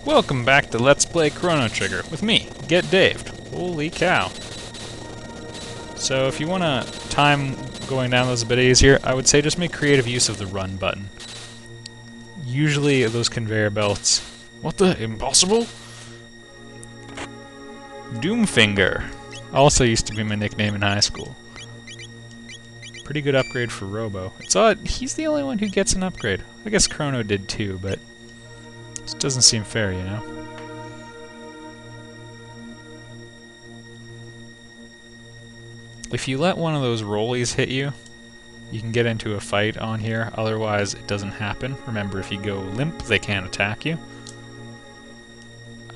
Welcome back to Let's Play Chrono Trigger with me, Get Daved. Holy cow. So if you want to time going down those a bit easier, I would say just make creative use of the run button. Usually those conveyor belts... What the? Impossible? Doomfinger. Also used to be my nickname in high school. Pretty good upgrade for Robo. It's odd, he's the only one who gets an upgrade. I guess Chrono did too, but... It doesn't seem fair, you know? If you let one of those rollies hit you, you can get into a fight on here, otherwise it doesn't happen. Remember, if you go limp, they can't attack you.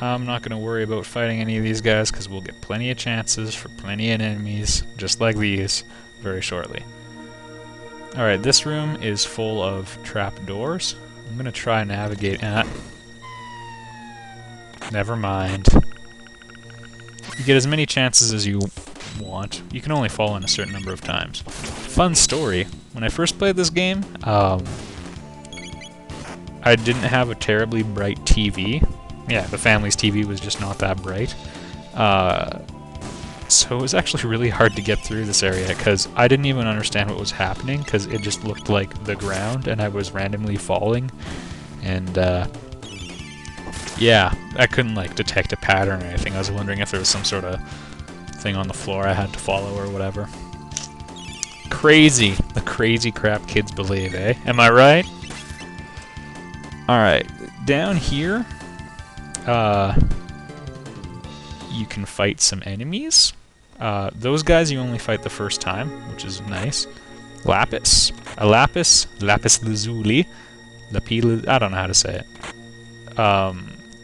I'm not going to worry about fighting any of these guys, because we'll get plenty of chances for plenty of enemies, just like these, very shortly. Alright, this room is full of trapdoors. I'm going to try navigate... Never mind. You get as many chances as you want. You can only fall in a certain number of times. Fun story, when I first played this game, I didn't have a terribly bright TV. Yeah, the family's TV was just not that bright. So it was actually really hard to get through this area, because I didn't even understand what was happening, because it just looked like the ground, and I was randomly falling. And, yeah, I couldn't, like, detect a pattern or anything. I was wondering if there was some sort of thing on the floor I had to follow or whatever. Crazy! The crazy crap kids believe, eh? Am I right? Alright, down here, you can fight some enemies. Those guys you only fight the first time, which is nice. Lapis. A lapis. Lapis lazuli. Lapis... I don't know how to say it.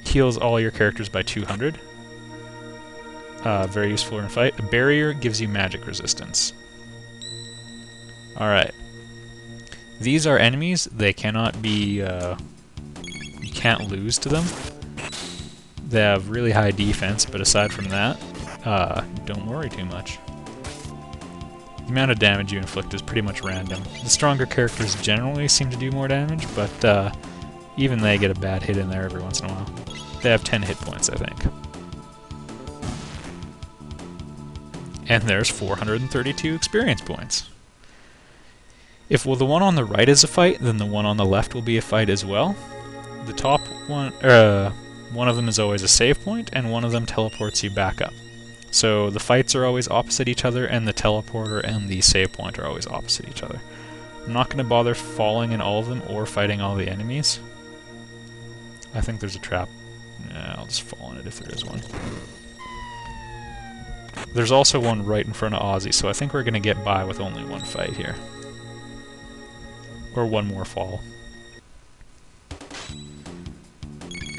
Heals all your characters by 200. Very useful in a fight. A barrier gives you magic resistance. Alright. These are enemies. They cannot be... you can't lose to them. They have really high defense, but aside from that, don't worry too much. The amount of damage you inflict is pretty much random. The stronger characters generally seem to do more damage, but even they get a bad hit in there every once in a while. They have 10 hit points, I think. And there's 432 experience points. If the one on the right is a fight, then the one on the left will be a fight as well. The top one, one of them is always a save point, and one of them teleports you back up. So the fights are always opposite each other, and the teleporter and the save point are always opposite each other. I'm not going to bother falling in all of them or fighting all the enemies. I think there's a trap. Yeah, I'll just fall in it if there is one. There's also one right in front of Ozzie, so I think we're going to get by with only one fight here. Or one more fall.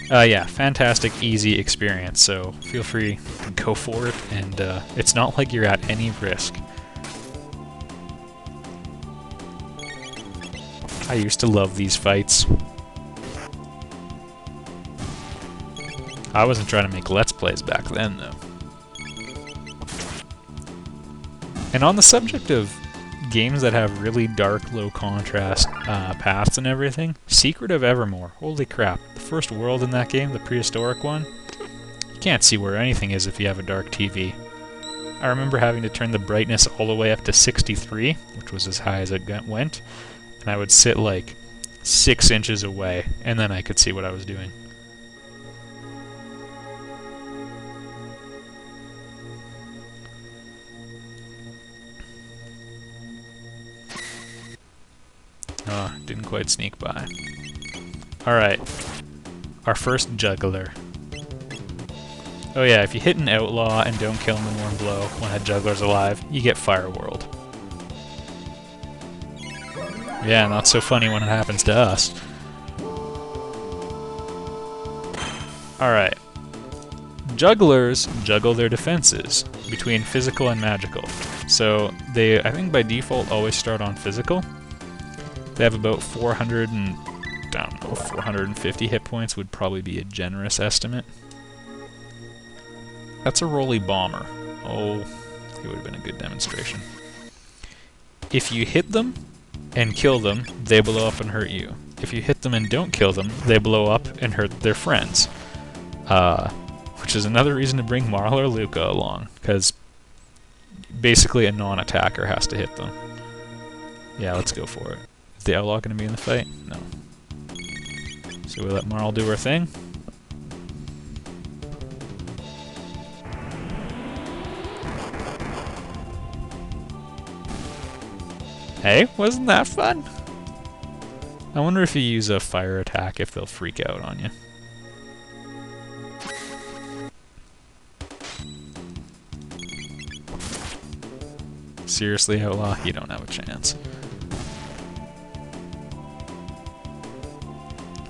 Yeah, fantastic, easy experience, so feel free to go for it, and it's not like you're at any risk. I used to love these fights. I wasn't trying to make Let's Plays back then, though. And on the subject of games that have really dark, low-contrast paths and everything, Secret of Evermore, holy crap. The first world in that game, the prehistoric one, you can't see where anything is if you have a dark TV. I remember having to turn the brightness all the way up to 63, which was as high as it went, and I would sit like 6 inches away, and then I could see what I was doing. Oh, didn't quite sneak by. Alright. Our first Juggler. Oh yeah, if you hit an outlaw and don't kill him in one blow when a Juggler's alive, you get Fire World. Yeah, not so funny when it happens to us. Alright. Jugglers juggle their defenses between physical and magical. So they, I think by default, always start on physical. They have about 400 and, I don't know, 450 hit points would probably be a generous estimate. That's a Rolly Bomber. Oh, it would have been a good demonstration. If you hit them and kill them, they blow up and hurt you. If you hit them and don't kill them, they blow up and hurt their friends. Which is another reason to bring Marl or Luca along, because basically a non-attacker has to hit them. Yeah, let's go for it. Is the Outlaw going to be in the fight? No. So we let Marl do her thing. Hey, wasn't that fun? I wonder if you use a fire attack, if they'll freak out on you. Seriously, Outlaw? You don't have a chance.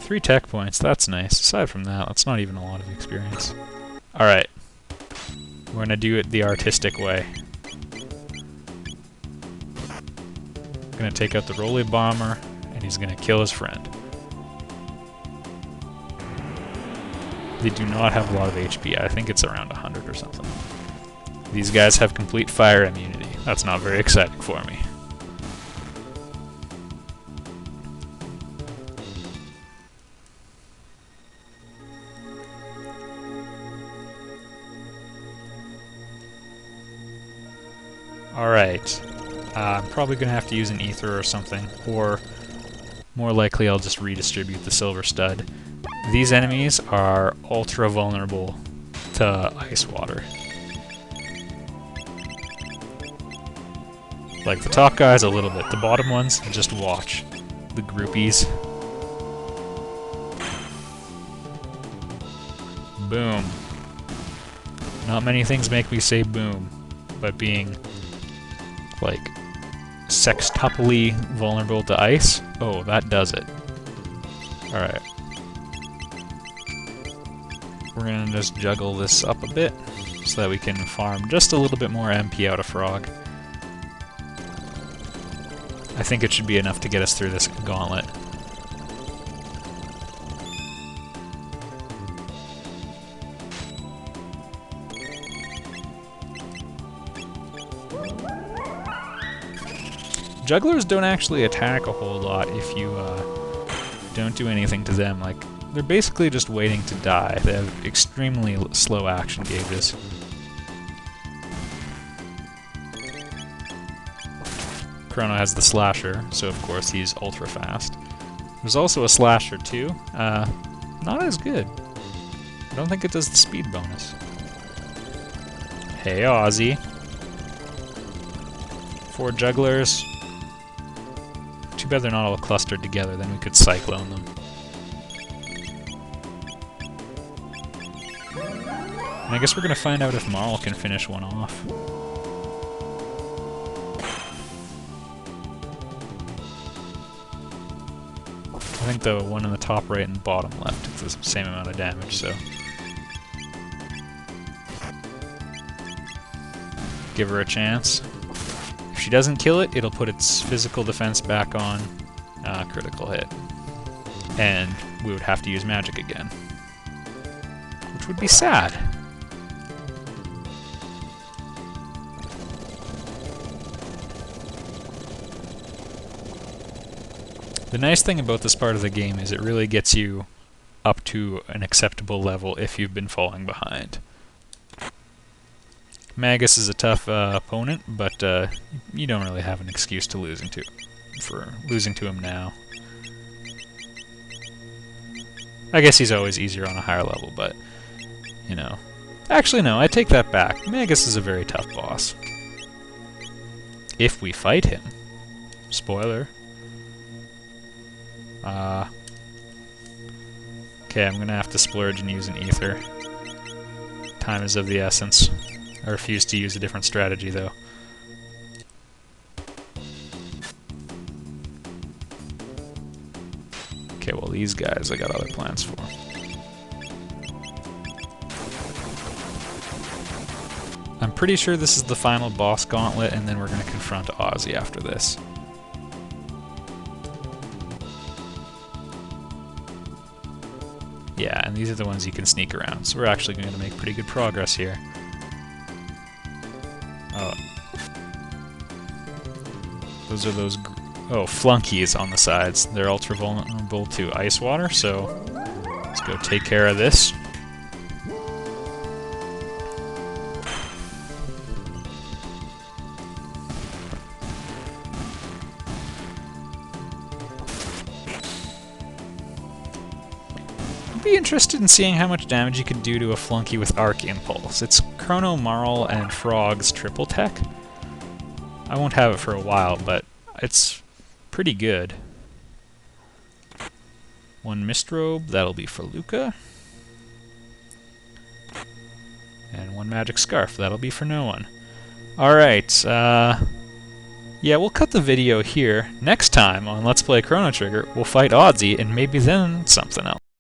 3 tech points, that's nice. Aside from that, that's not even a lot of experience. Alright. We're gonna do it the artistic way. Gonna take out the Rolly Bomber, and he's gonna kill his friend. They do not have a lot of HP. I think it's around 100 or something. These guys have complete fire immunity. That's not very exciting for me. Alright. I'm probably going to have to use an ether or something, or more likely I'll just redistribute the silver stud. These enemies are ultra vulnerable to ice water. Like the top guys a little bit, the bottom ones, just watch. The groupies. Boom. Not many things make me say boom, but being like sextuply vulnerable to ice, oh, that does it. Alright. We're gonna just juggle this up a bit so that we can farm just a little bit more MP out of Frog. I think it should be enough to get us through this gauntlet. Jugglers don't actually attack a whole lot if you don't do anything to them. Like, they're basically just waiting to die. They have extremely slow action gauges. Chrono has the slasher, so of course he's ultra fast. There's also a slasher too. Not as good. I don't think it does the speed bonus. Hey, Ozzie. 4 jugglers. Too bad they're not all clustered together, then we could cyclone them. And I guess we're gonna find out if Marl can finish one off. I think the one in the top right and bottom left is the same amount of damage, so... give her a chance. If she doesn't kill it, it'll put its physical defense back on, critical hit. And we would have to use magic again. Which would be sad. The nice thing about this part of the game is it really gets you up to an acceptable level if you've been falling behind. Magus is a tough opponent, but you don't really have an excuse to losing to him now. I guess he's always easier on a higher level, but you know. Actually, no, I take that back. Magus is a very tough boss. If we fight him. Spoiler. Okay, I'm gonna have to splurge and use an ether. Time is of the essence. I refuse to use a different strategy, though. Okay, well, these guys I got other plans for. I'm pretty sure this is the final boss gauntlet, and then we're gonna confront Ozzie after this. Yeah, and these are the ones you can sneak around, so we're actually going to make pretty good progress here. Oh. Those are those... flunkies on the sides. They're ultra vulnerable to ice water, so let's go take care of this. be interested in seeing how much damage you can do to a flunky with Arc Impulse. It's Chrono, Marl, and Frog's triple tech. I won't have it for a while, but it's pretty good. 1 Mist Robe, that'll be for Luca. And 1 Magic Scarf, that'll be for no one. Alright, yeah, we'll cut the video here. Next time on Let's Play Chrono Trigger, we'll fight Ozzie, and maybe then something else.